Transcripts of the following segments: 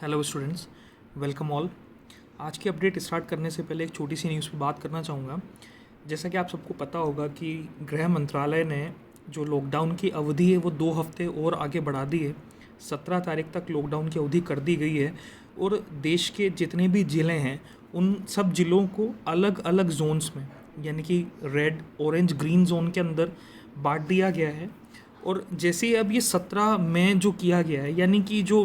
Hello students, welcome all. आज की update start करने से पहले एक छोटी सी न्यूज़ पे बात करना चाहूँगा। जैसा कि आप सबको पता होगा कि गृह मंत्रालय ने जो लॉकडाउन की अवधि है वो 2 हफ्ते और आगे बढ़ा दी है। 17 तारीख तक लॉकडाउन की अवधि कर दी गई है और देश के जितने भी ज़िले हैं उन सब ज़िलों को अलग अलग जोन्स में, यानी कि रेड, ऑरेंज, ग्रीन जोन के अंदर बांट दिया गया है। और जैसे अब ये 17 मई जो किया गया है, यानी कि जो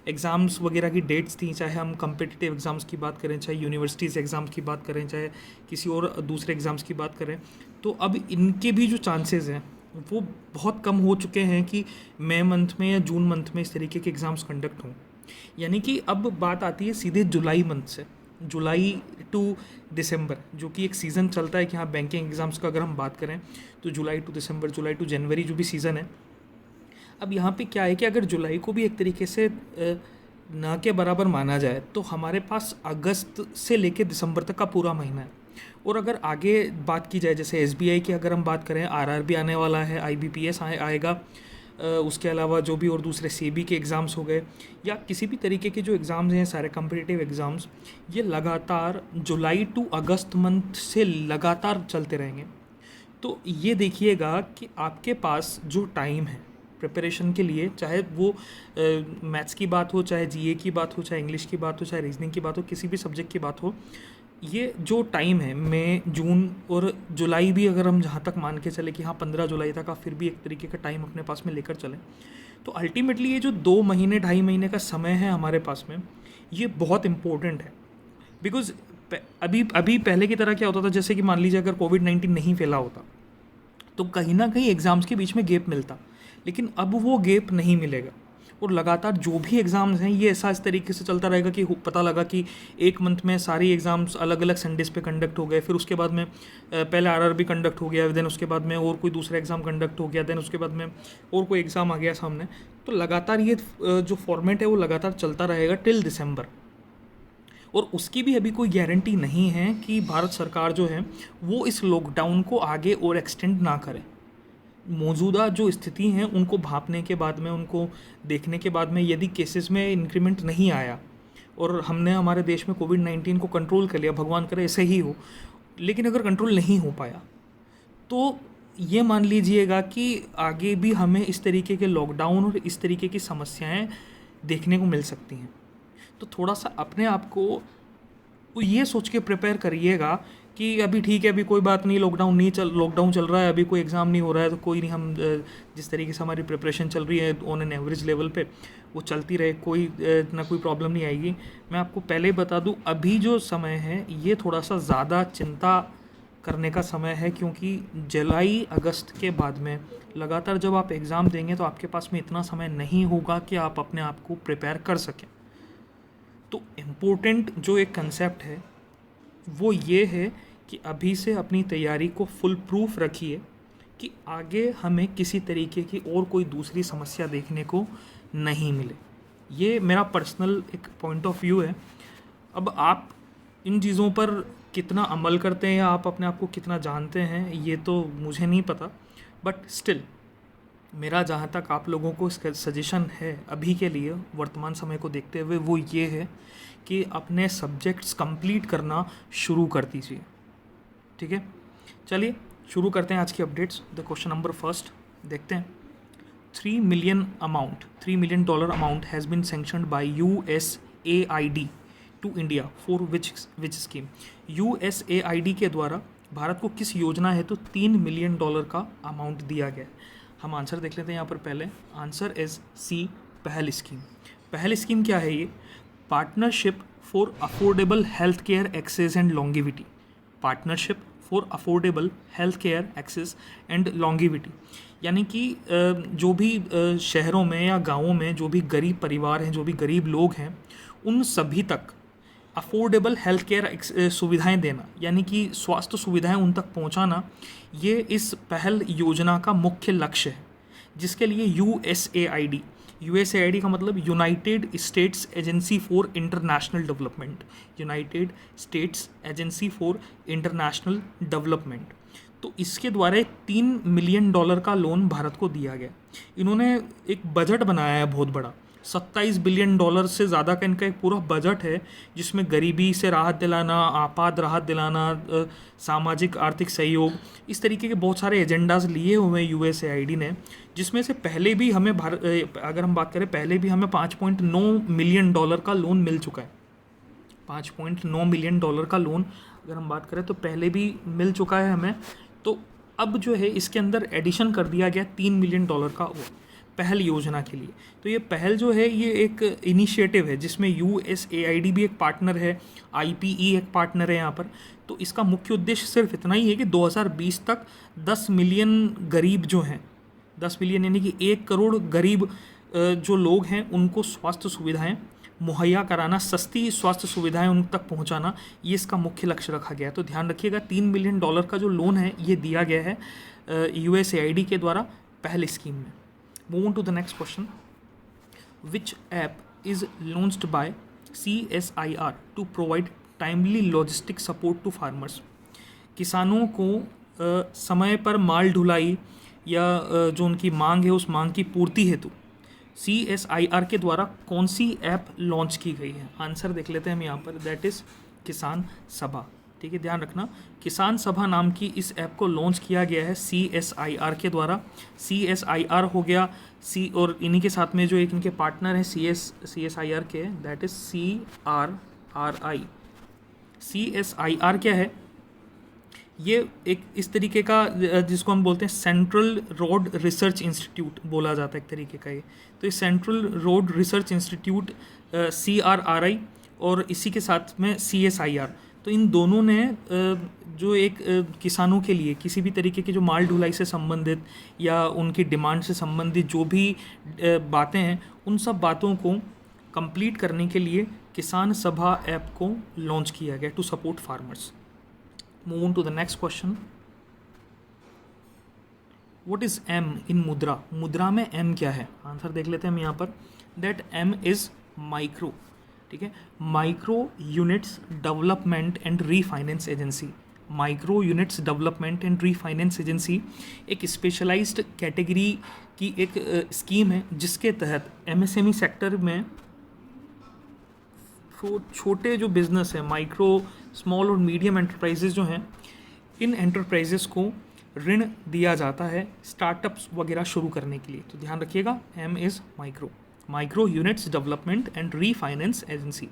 एग्ज़ाम्स वगैरह की डेट्स थी, चाहे हम कम्पिटिटिव एग्ज़ाम्स की बात करें, चाहे यूनिवर्सिटीज़ एग्ज़ाम्स की बात करें, चाहे किसी और दूसरे एग्ज़ाम्स की बात करें, तो अब इनके भी जो चांसेस हैं वो बहुत कम हो चुके हैं कि मई मंथ में या जून मंथ में इस तरीके के एग्ज़ाम्स कंडक्ट हों। यानी कि अब बात आती है सीधे जुलाई मंथ से, जुलाई टू दिसंबर, जो कि एक सीज़न चलता है कि हाँ, बैंकिंग एग्ज़ाम्स का अगर हम बात करें तो जुलाई टू दिसंबर, जुलाई टू जनवरी जो भी सीज़न है। अब यहाँ पे क्या है कि अगर जुलाई को भी एक तरीके से ना के बराबर माना जाए तो हमारे पास अगस्त से लेकर दिसंबर तक का पूरा महीना है। और अगर आगे बात की जाए, जैसे एसबीआई की अगर हम बात करें, आरआरबी आने वाला है, आईबीपीएस आएगा, उसके अलावा जो भी और दूसरे सेबी के एग्ज़ाम्स हो गए या किसी भी तरीके के जो एग्ज़ाम्स हैं, सारे कम्पिटिटिव एग्ज़ाम्स, ये लगातार जुलाई टू अगस्त मंथ से लगातार चलते रहेंगे। तो ये देखिएगा कि आपके पास जो टाइम है प्रिपरेशन के लिए, चाहे वो मैथ्स की बात हो, चाहे जीए की बात हो, चाहे इंग्लिश की बात हो, चाहे रीजनिंग की बात हो, किसी भी सब्जेक्ट की बात हो, ये जो टाइम है मई, जून और जुलाई भी अगर हम जहाँ तक मान के चले कि हाँ 15 जुलाई तक आप फिर भी एक तरीके का टाइम अपने पास में लेकर चलें, तो अल्टीमेटली ये जो 2 महीने 2.5 महीने का समय है हमारे पास में, ये बहुत इम्पोर्टेंट है। बिकॉज अभी अभी पहले की तरह क्या होता था, जैसे कि मान लीजिए अगर कोविड-19 नहीं फैला होता तो कहीं ना कहीं एग्ज़ाम्स के बीच में गैप मिलता, लेकिन अब वो गैप नहीं मिलेगा। और लगातार जो भी एग्ज़ाम्स हैं ये ऐसा इस तरीके से चलता रहेगा कि पता लगा कि एक मंथ में सारी एग्ज़ाम्स अलग अलग संडेज़ पे कंडक्ट हो गए, फिर उसके बाद में पहले आरआरबी कंडक्ट हो गया, देन उसके बाद में और कोई दूसरा एग्ज़ाम कंडक्ट हो गया, देन उसके बाद में और कोई एग्ज़ाम आ गया सामने। तो लगातार ये जो फॉर्मेट है वो लगातार चलता रहेगा टिल दिसंबर। और उसकी भी अभी कोई गारंटी नहीं है कि भारत सरकार जो है वो इस लॉकडाउन को आगे और एक्सटेंड ना करे। मौजूदा जो स्थिति हैं उनको भांपने के बाद में, उनको देखने के बाद में, यदि केसेस में इंक्रीमेंट नहीं आया और हमने हमारे देश में कोविड-19 को कंट्रोल कर लिया, भगवान करे ऐसे ही हो, लेकिन अगर कंट्रोल नहीं हो पाया तो ये मान लीजिएगा कि आगे भी हमें इस तरीके के लॉकडाउन और इस तरीके की समस्याएं देखने को मिल सकती हैं। तो थोड़ा सा अपने आप को ये सोच के प्रिपेयर करिएगा कि अभी ठीक है, अभी कोई बात नहीं, लॉकडाउन चल रहा है, अभी कोई एग्ज़ाम नहीं हो रहा है, तो कोई नहीं, हम जिस तरीके से हमारी प्रिपरेशन चल रही है ऑन एन एवरेज लेवल पे वो चलती रहे, कोई ना कोई प्रॉब्लम नहीं आएगी। मैं आपको पहले ही बता दूं, अभी जो समय है ये थोड़ा सा ज़्यादा चिंता करने का समय है, क्योंकि जुलाई अगस्त के बाद में लगातार जब आप एग्ज़ाम देंगे तो आपके पास में इतना समय नहीं होगा कि आप अपने आप को प्रिपेयर कर सकें। तो इम्पोर्टेंट जो एक कंसेप्ट है वो ये है कि अभी से अपनी तैयारी को फुल प्रूफ रखिए कि आगे हमें किसी तरीके की और कोई दूसरी समस्या देखने को नहीं मिले। ये मेरा पर्सनल एक पॉइंट ऑफ व्यू है। अब आप इन चीज़ों पर कितना अमल करते हैं या आप अपने आप को कितना जानते हैं ये तो मुझे नहीं पता, बट स्टिल मेरा जहाँ तक आप लोगों को इसका सजेशन है अभी के लिए वर्तमान समय को देखते हुए, वो ये है कि अपने सब्जेक्ट्स कंप्लीट करना शुरू कर दीजिए। ठीक है, चलिए शुरू करते हैं आज की updates. The question number first देखते हैं। $3 million amount has been sanctioned by USAID to India for which scheme. USAID के द्वारा भारत को किस योजना है तो $3 मिलियन का अमाउंट दिया गया है। हम आंसर देख लेते हैं यहाँ पर। पहले आंसर इज सी, पहल स्कीम। पहल स्कीम क्या है? ये partnership for affordable health care access and longevity. Partnership for affordable health care access and longevity, यानी कि जो भी शहरों में या गांवों में जो भी गरीब परिवार हैं, जो भी गरीब लोग हैं, उन सभी तक अफोर्डेबल हेल्थ केयर सुविधाएं देना, यानी कि स्वास्थ्य सुविधाएं उन तक पहुंचाना, ये इस पहल योजना का मुख्य लक्ष्य है, जिसके लिए यूएसएआईडी का मतलब United states agency for international development, United states agency for international development, तो इसके द्वारा $3 मिलियन का लोन भारत को दिया गया। इन्होंने एक बजट बनाया है बहुत बड़ा, $27 बिलियन से ज़्यादा का इनका एक पूरा बजट है, जिसमें गरीबी से राहत दिलाना, आपात राहत दिलाना, सामाजिक आर्थिक सहयोग, इस तरीके के बहुत सारे एजेंडाज लिए हुए हैं यूएसएआईडी ने, जिसमें से पहले भी हमें अगर हम बात करें, पहले भी हमें $5.9 मिलियन का लोन मिल चुका है। $5.9 मिलियन का लोन अगर हम बात करें तो पहले भी मिल चुका है हमें। तो अब जो है इसके अंदर एडिशन कर दिया गया $3 मिलियन का वो पहल योजना के लिए। तो ये पहल जो है ये एक इनिशिएटिव है जिसमें यूएसएआईडी भी एक पार्टनर है, आईपीई एक पार्टनर है यहाँ पर। तो इसका मुख्य उद्देश्य सिर्फ इतना ही है कि 2020 तक 10 मिलियन गरीब जो हैं, 10 मिलियन यानी कि 1 करोड़ गरीब जो लोग हैं उनको स्वास्थ्य सुविधाएं मुहैया कराना, सस्ती स्वास्थ्य सुविधाएं उन तक पहुंचाना, ये इसका मुख्य लक्ष्य रखा गया है। तो ध्यान रखिएगा, $3 मिलियन का जो लोन है ये दिया गया है यूएसएआईडी के द्वारा पहल स्कीम में। Move on to the next question. Which app is launched by CSIR to provide timely logistic support to farmers? किसानों को समय पर माल ढुलाई या जो उनकी मांग है उस मांग की पूर्ति हेतु CSIR के द्वारा कौन सी ऐप लॉन्च की गई है? आंसर देख लेते हैं हम यहाँ पर, दैट इज़ किसान सभा। ठीक है, ध्यान रखना, किसान सभा नाम की इस ऐप को लॉन्च किया गया है CSIR के द्वारा। CSIR हो गया और इन्हीं के साथ में जो एक इनके पार्टनर है CSIR के, दैट इज़ CRRI। CSIR क्या है? ये एक इस तरीके का जिसको हम बोलते हैं सेंट्रल रोड रिसर्च इंस्टीट्यूट बोला जाता है एक तरीके का ये। तो ये central road research institute CRRI और इसी के साथ में CSIR, तो इन दोनों ने जो एक किसानों के लिए किसी भी तरीके की जो माल ढुलाई से संबंधित या उनकी डिमांड से संबंधित जो भी बातें हैं, उन सब बातों को कंप्लीट करने के लिए किसान सभा ऐप को लॉन्च किया गया to support farmers. Move on to the next question. What is M in Mudra? Mudra में M क्या है? आंसर देख लेते हैं हम यहाँ पर, दैट M इज़ माइक्रो। ठीक है, micro units development and refinance agency. Micro units development and refinance agency एक स्पेशलाइज्ड कैटेगरी की एक स्कीम है जिसके तहत MSME सेक्टर में छोटे जो बिजनेस है, माइक्रो स्मॉल और मीडियम एंटरप्राइजेज जो हैं, इन एंटरप्राइजेस को ऋण दिया जाता है स्टार्टअप्स वगैरह शुरू करने के लिए। तो ध्यान रखिएगा, M is micro units development and refinance agency.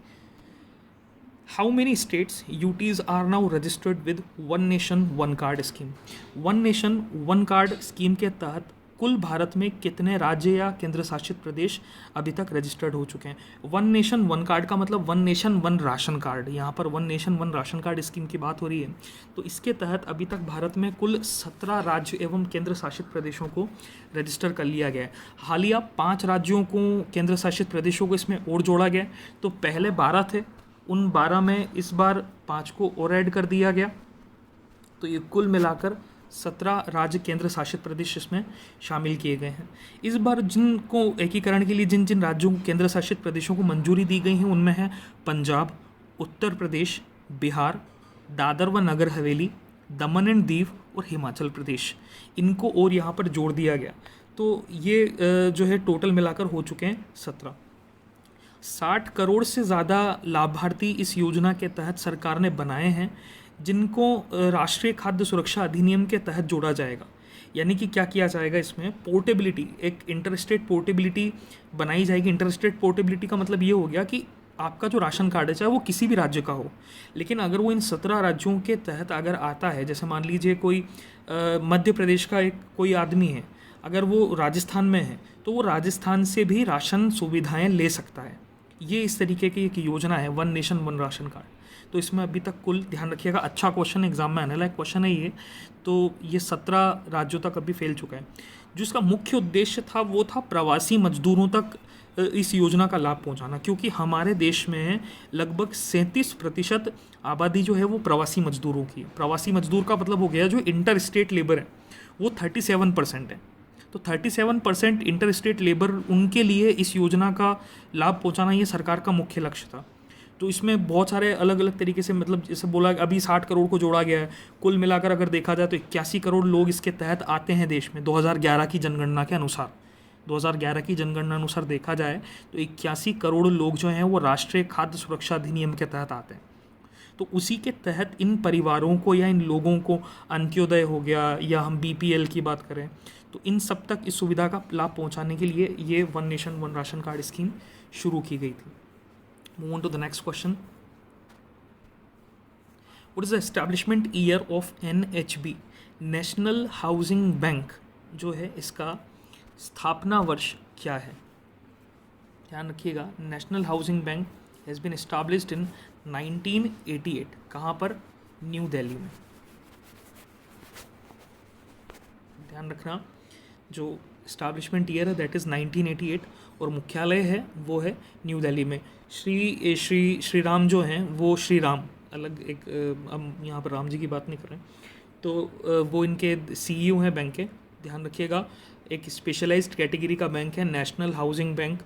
How many states UTs are now registered with one nation one card scheme? One nation one card scheme के तहत कुल भारत में कितने राज्य या केंद्र शासित प्रदेश अभी तक रजिस्टर्ड हो चुके हैं? वन नेशन वन कार्ड का मतलब one nation one ration card. यहाँ पर one nation one ration card scheme की बात हो रही है। तो इसके तहत अभी तक भारत में कुल 17 राज्य एवं केंद्र शासित प्रदेशों को रजिस्टर कर लिया गया है। हालिया 5 राज्यों को, केंद्र शासित प्रदेशों को इसमें और जोड़ा गया। तो पहले 12 थे, उन 12 में इस बार 5 को और ऐड कर दिया गया। तो ये कुल मिलाकर 17 राज्य केंद्र शासित प्रदेश इसमें शामिल किए गए हैं। इस बार जिनको एकीकरण के लिए जिन जिन राज्यों केंद्र शासित प्रदेशों को मंजूरी दी गई है उनमें है पंजाब, उत्तर प्रदेश, बिहार, दादर व नगर हवेली, दमन एंड दीव और हिमाचल प्रदेश। इनको और यहाँ पर जोड़ दिया गया। तो ये जो है टोटल मिलाकर हो चुके हैं 17। 60 करोड़ से ज़्यादा लाभार्थी इस योजना के तहत सरकार ने बनाए हैं, जिनको राष्ट्रीय खाद्य सुरक्षा अधिनियम के तहत जोड़ा जाएगा। यानी कि क्या किया जाएगा इसमें? पोर्टेबिलिटी, एक इंटरस्टेट पोर्टेबिलिटी बनाई जाएगी। इंटरस्टेट पोर्टेबिलिटी का मतलब ये हो गया कि आपका जो राशन कार्ड है चाहे वो किसी भी राज्य का हो, लेकिन अगर वो इन 17 राज्यों के तहत अगर आता है, जैसे मान लीजिए कोई मध्य प्रदेश का एक कोई आदमी है, अगर वो राजस्थान में है तो वो राजस्थान से भी राशन सुविधाएँ ले सकता है। ये इस तरीके की एक योजना है, one nation one ration card. तो इसमें अभी तक कुल, ध्यान रखिएगा, अच्छा क्वेश्चन एग्जाम में आने लायक क्वेश्चन है ये। तो ये 17 राज्यों तक अभी फैल चुका है। जो इसका मुख्य उद्देश्य था वो था प्रवासी मजदूरों तक इस योजना का लाभ पहुंचाना, क्योंकि हमारे देश में लगभग 37% आबादी जो है वो प्रवासी मजदूरों की है। प्रवासी मजदूर का मतलब हो गया जो इंटर स्टेट लेबर है वो 37% है। तो 37% इंटर स्टेट लेबर, उनके लिए इस योजना का लाभ पहुंचाना ये सरकार का मुख्य लक्ष्य था। तो इसमें बहुत सारे अलग अलग तरीके से, मतलब जैसे बोला अभी 60 करोड़ को जोड़ा गया है, कुल मिलाकर अगर देखा जाए तो 81 करोड़ लोग इसके तहत आते हैं देश में 2011 की जनगणना के अनुसार। 2011 की जनगणना अनुसार देखा जाए तो 81 करोड़ लोग जो हैं वो राष्ट्रीय खाद्य सुरक्षा अधिनियम के तहत आते हैं। तो उसी के तहत इन परिवारों को या इन लोगों को अंत्योदय हो गया या हम बीपीएल की बात करें तो इन सब तक इस सुविधा का लाभ पहुंचाने के लिए ये one nation one ration card scheme शुरू की गई थी। Move on to the next question. What is the establishment year of NHB? National housing bank जो है इसका स्थापना वर्ष क्या है? ध्यान रखिएगा, national housing bank has been established in 1988। कहाँ पर? न्यू दिल्ली में। ध्यान रखना, जो इस्टाब्लिशमेंट ईयर है दैट इज़ 1988 और मुख्यालय है वो है न्यू दिल्ली में। श्री राम जो हैं वो श्री राम अलग एक, हम यहाँ पर राम जी की बात नहीं कर रहे हैं, तो वो इनके सीईओ हैं बैंक के। ध्यान रखिएगा, एक स्पेशलाइज्ड कैटेगरी का बैंक है नेशनल हाउसिंग बैंक।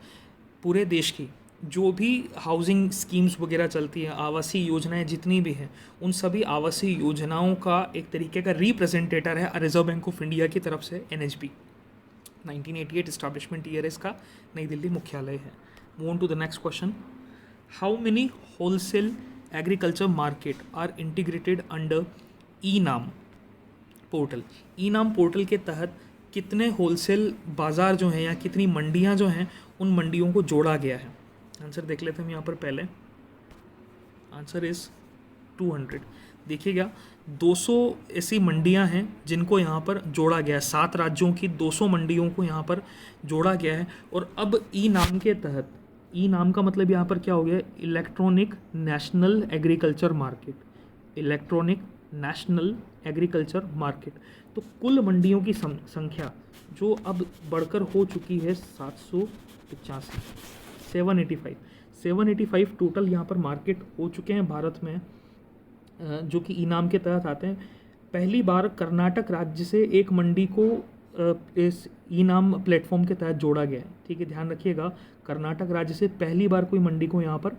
पूरे देश की जो भी हाउसिंग स्कीम्स वगैरह चलती हैं, आवासीय योजनाएं जितनी भी हैं, उन सभी आवासीय योजनाओं का एक तरीके का रिप्रेजेंटेटर है रिजर्व बैंक ऑफ इंडिया की तरफ से एनएचबी। 1988 इस्टाब्लिशमेंट ईयर इसका, नई दिल्ली मुख्यालय है। Move on to the next question. How many wholesale agriculture market are integrated under eNAM portal? ई नाम पोर्टल के तहत कितने होलसेल बाज़ार जो हैं या कितनी मंडियां जो हैं उन मंडियों को जोड़ा गया है? आंसर देख लेते हैं हम यहाँ पर पहले। Answer is 200। देखिएगा, 200 ऐसी मंडियां हैं जिनको यहाँ पर जोड़ा गया है। 7 राज्यों की 200 मंडियों को यहाँ पर जोड़ा गया है। और अब ई नाम के तहत, ई नाम का मतलब यहाँ पर क्या हो गया? Electronic national agriculture market. Electronic national agriculture market. तो कुल मंडियों की संख्या जो अब बढ़कर हो चुकी है 785, 785 टोटल यहाँ पर मार्केट हो चुके हैं भारत में, जो कि इनाम के तहत आते हैं। पहली बार कर्नाटक राज्य से एक मंडी को इस इनाम प्लेटफॉर्म के तहत जोड़ा गया है। ठीक है, ध्यान रखिएगा, कर्नाटक राज्य से पहली बार कोई मंडी को यहाँ पर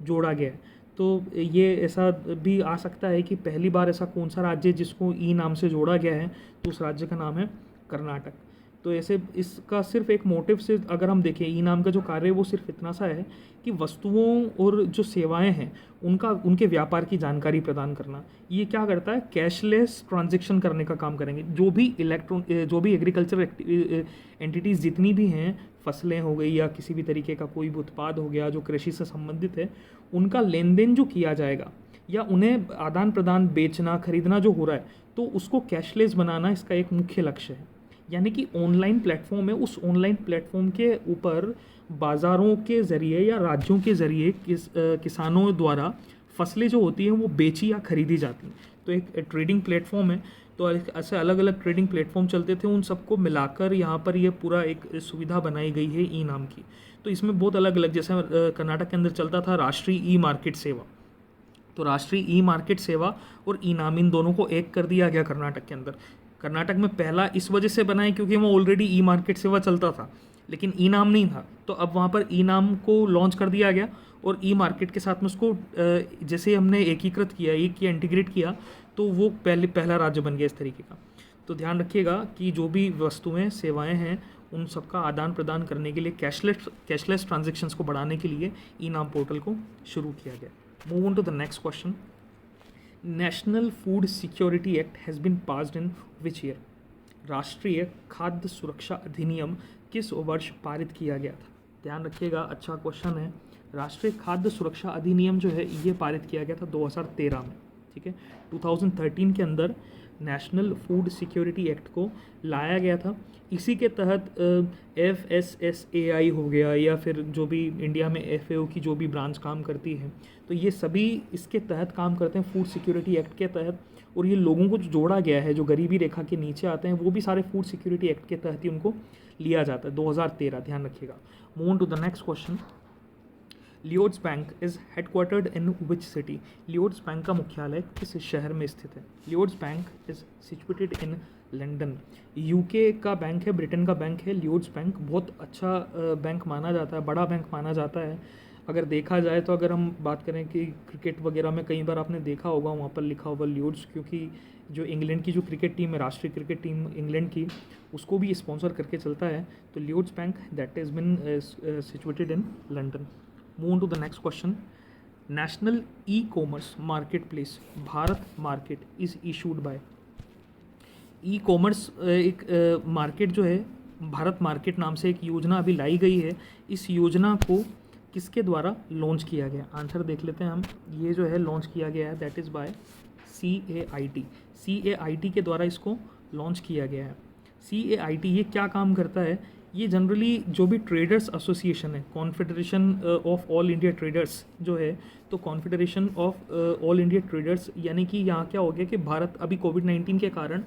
जोड़ा गया है। तो ये ऐसा भी आ सकता है कि पहली बार ऐसा कौन सा राज्य जिसको ई नाम से जोड़ा गया है, तो उस राज्य का नाम है कर्नाटक। तो ऐसे इसका सिर्फ एक मोटिव से अगर हम देखें, ई नाम का जो कार्य है वो सिर्फ इतना सा है कि वस्तुओं और जो सेवाएं हैं उनके व्यापार की जानकारी प्रदान करना। ये क्या करता है? कैशलेस ट्रांजैक्शन करने का काम करेंगे। जो भी एग्रीकल्चर एंटिटीज़ जितनी भी हैं, फसलें हो गई या किसी भी तरीके का कोई भी उत्पाद हो गया जो कृषि से संबंधित है, उनका लेन देन जो किया जाएगा या उन्हें आदान प्रदान, बेचना खरीदना जो हो रहा है, तो उसको कैशलेस बनाना इसका एक मुख्य लक्ष्य है। यानी कि ऑनलाइन प्लेटफॉर्म है, उस ऑनलाइन प्लेटफॉर्म के ऊपर बाज़ारों के ज़रिए या राज्यों के ज़रिए किसानों द्वारा फसलें जो होती हैं वो बेची या खरीदी जाती हैं। तो एक ट्रेडिंग प्लेटफॉर्म है। तो ऐसे अलग अलग ट्रेडिंग प्लेटफॉर्म चलते थे, उन सबको मिलाकर यहाँ पर ये पूरा एक सुविधा बनाई गई है ई नाम की। तो इसमें बहुत अलग अलग, जैसे कर्नाटक के अंदर चलता था राष्ट्रीय ई मार्केट सेवा, तो राष्ट्रीय ई मार्केट सेवा और ई नाम, इन दोनों को एक कर दिया गया कर्नाटक के अंदर। कर्नाटक में पहला इस वजह से बना है क्योंकि वहाँ ऑलरेडी ई मार्केट सेवा चलता था, लेकिन ई नाम नहीं था। तो अब वहाँ पर ई नाम को लॉन्च कर दिया गया और ई मार्केट के साथ में उसको जैसे हमने एकीकृत किया, इंटीग्रेट किया, तो वो पहला राज्य बन गया इस तरीके का। तो ध्यान रखिएगा कि जो भी वस्तुएं सेवाएं हैं उन सबका आदान प्रदान करने के लिए, कैशलेस ट्रांजेक्शन्स को बढ़ाने के लिए ई नाम पोर्टल को शुरू किया गया। Move on to the next question. National food security act has been passed in which year? राष्ट्रीय खाद्य सुरक्षा अधिनियम किस वर्ष पारित किया गया था? ध्यान रखिएगा, अच्छा क्वेश्चन है। राष्ट्रीय खाद्य सुरक्षा अधिनियम जो है ये पारित किया गया था 2013 में। ठीक है, 2013 के अंदर नेशनल फूड सिक्योरिटी एक्ट को लाया गया था। इसी के तहत FSSAI हो गया या फिर जो भी इंडिया में FAO की जो भी ब्रांच काम करती है, तो ये सभी इसके तहत काम करते हैं, फूड सिक्योरिटी एक्ट के तहत। और ये लोगों को जो जोड़ा गया है, जो गरीबी रेखा के नीचे आते हैं, वो भी सारे फूड सिक्योरिटी एक्ट के तहत ही उनको लिया जाता है। 2013, ध्यान रखिएगा। Move on to the next question. Lloyds bank is headquartered in which city? Lloyds bank का मुख्यालय किस शहर में स्थित है? Lloyds bank is situated in London. UK का बैंक है, ब्रिटेन का बैंक है लियोड्स बैंक। बहुत अच्छा बैंक माना जाता है, बड़ा बैंक माना जाता है। अगर देखा जाए तो अगर हम बात करें कि क्रिकेट वगैरह में कई बार आपने देखा होगा वहाँ पर लिखा होगा ल्यूड्स, क्योंकि जो इंग्लैंड की जो क्रिकेट टीम है, राष्ट्रीय क्रिकेट टीम इंग्लैंड की, उसको भी स्पॉन्सर करके चलता है। तो Lloyds bank that is been situated in London. Move to the next question. National e-commerce market place Bharat market is issued by. E-commerce एक मार्केट जो है, भारत मार्केट नाम से एक योजना अभी लाई गई है। इस योजना को किसके द्वारा लॉन्च किया गया? आंसर देख लेते हैं हम। ये जो है लॉन्च किया गया है that is by CAIT। CAIT के द्वारा इसको लॉन्च किया गया है। CAIT ये क्या काम करता है? ये जनरली जो भी ट्रेडर्स एसोसिएशन है, confederation of all India traders जो है, तो confederation of all India traders, यानी कि यहाँ क्या हो गया कि भारत अभी कोविड-19 के कारण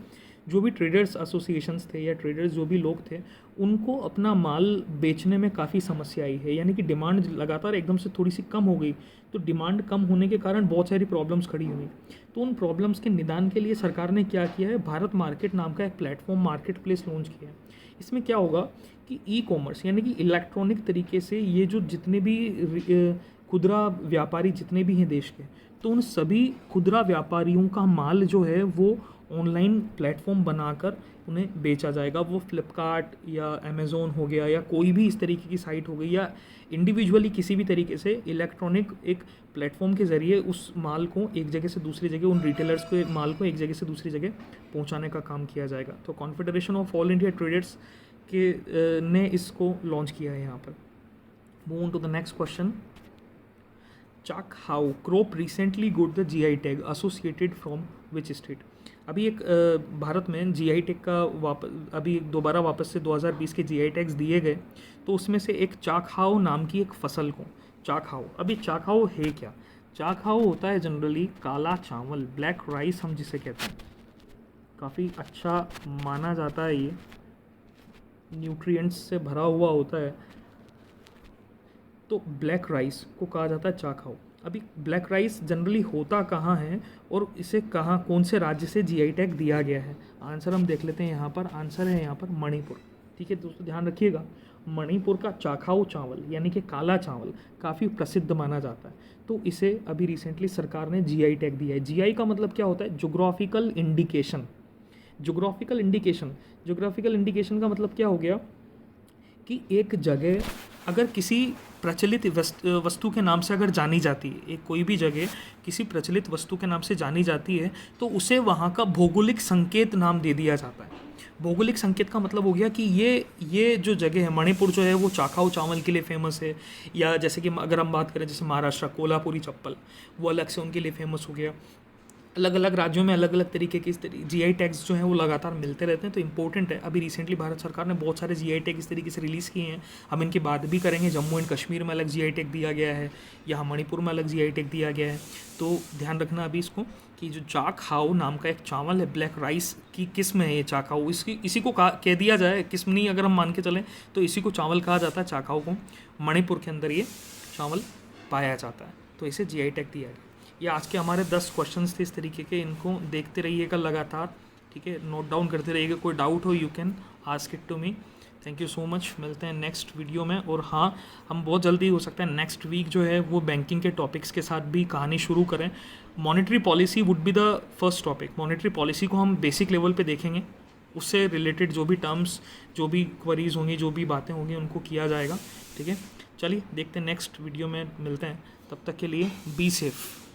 जो भी ट्रेडर्स एसोसिएशंस थे या ट्रेडर्स जो भी लोग थे, उनको अपना माल बेचने में काफ़ी समस्या आई है, यानी कि डिमांड लगातार एकदम से थोड़ी सी कम हो गई। तो डिमांड कम होने के कारण बहुत सारी प्रॉब्लम्स खड़ी हुई। तो उन प्रॉब्लम्स के निदान के लिए सरकार ने क्या किया है, भारत मार्केट नाम का एक प्लेटफॉर्म मार्केट प्लेस लॉन्च किया है। इसमें क्या होगा कि ई कॉमर्स यानी कि इलेक्ट्रॉनिक तरीके से ये जो जितने भी खुदरा व्यापारी जितने भी हैं देश के, तो उन सभी खुदरा व्यापारियों का माल जो है वो ऑनलाइन प्लेटफॉर्म बनाकर उन्हें बेचा जाएगा। वो फ्लिपकार्ट या अमेज़ोन हो गया या कोई भी इस तरीके की साइट हो गई, या इंडिविजुअली किसी भी तरीके से इलेक्ट्रॉनिक एक प्लेटफॉर्म के ज़रिए उस माल को एक जगह से दूसरी जगह, उन रिटेलर्स को माल को एक जगह से दूसरी जगह पहुंचाने का काम किया जाएगा। तो confederation of all India traders के ने इसको लॉन्च किया है यहाँ पर। Move to the next question. Chalk how crop recently got the GI tag associated from which state. अभी एक भारत में GI टैग का अभी दोबारा वापस से 2020 के GI टैग्स दिए गए। तो उसमें से एक चाकहाओ नाम की एक फसल को, चाकहाओ, अभी चाकहाओ है क्या? चाकहाओ होता है जनरली काला चावल, ब्लैक राइस हम जिसे कहते हैं। काफ़ी अच्छा माना जाता है, ये न्यूट्रिएंट्स से भरा हुआ होता है। तो ब्लैक राइस को कहा जाता है चाकहाओ। अभी ब्लैक राइस जनरली होता कहाँ है और इसे कहाँ, कौन से राज्य से GI टैग दिया गया है? आंसर हम देख लेते हैं यहाँ पर। आंसर है यहाँ पर मणिपुर। ठीक है दोस्तों, ध्यान रखिएगा, मणिपुर का चाकहाओ चावल यानी कि काला चावल काफ़ी प्रसिद्ध माना जाता है। तो इसे अभी रिसेंटली सरकार ने GI टैग दिया है। GI का मतलब क्या होता है? Geographical indication. Geographical indication, geographical indication का मतलब क्या हो गया कि एक जगह अगर किसी प्रचलित वस्तु के नाम से अगर जानी जाती है, एक कोई भी जगह किसी प्रचलित वस्तु के नाम से जानी जाती है, तो उसे वहाँ का भौगोलिक संकेत नाम दे दिया जाता है। भौगोलिक संकेत का मतलब हो गया कि ये जो जगह है, मणिपुर जो है वो चाकहाओ चावल के लिए फेमस है, या जैसे कि अगर हम बात करें जैसे महाराष्ट्र कोल्हापुरी चप्पल, वो अलग से उनके लिए फेमस हो गया। अलग अलग राज्यों में अलग अलग तरीके के इस GI टैग्स जो हैं वो लगातार मिलते रहते हैं। तो इंपॉर्टेंट है। अभी रिसेंटली भारत सरकार ने बहुत सारे GI टैग इस तरीके से रिलीज़ किए हैं, हम इनकी बात भी करेंगे। जम्मू एंड कश्मीर में अलग GI टैग दिया गया है, यहाँ मणिपुर में अलग GI टैग दिया गया है। तो ध्यान रखना अभी इसको कि जो चाकहाओ नाम का एक चावल है, ब्लैक राइस की किस्म है ये चाकहाओ, इसी को कह दिया जाए, किस्म नहीं अगर हम मान के चलें तो इसी को चावल कहा जाता है, चाकहाओ को। मणिपुर के अंदर ये चावल पाया जाता है, तो इसे GI टैग दिया गया। ये आज के हमारे 10 क्वेश्चंस थे इस तरीके के, इनको देखते रहिएगा लगातार, ठीक है, नोट डाउन करते रहिएगा। कोई डाउट हो you can ask it to me. Thank you so much, मिलते हैं नेक्स्ट वीडियो में। और हाँ, हम बहुत जल्दी हो सकता है नेक्स्ट वीक जो है वो बैंकिंग के टॉपिक्स के साथ भी कहानी शुरू करें। Monetary policy would be the first topic. Monetary policy को हम बेसिक लेवल पे देखेंगे, उससे रिलेटेड जो भी टर्म्स, जो भी क्वरीज होंगी, जो भी बातें होंगी, उनको किया जाएगा। ठीक है, चलिए देखते हैं नेक्स्ट वीडियो में मिलते हैं। तब तक के लिए बी सेफ।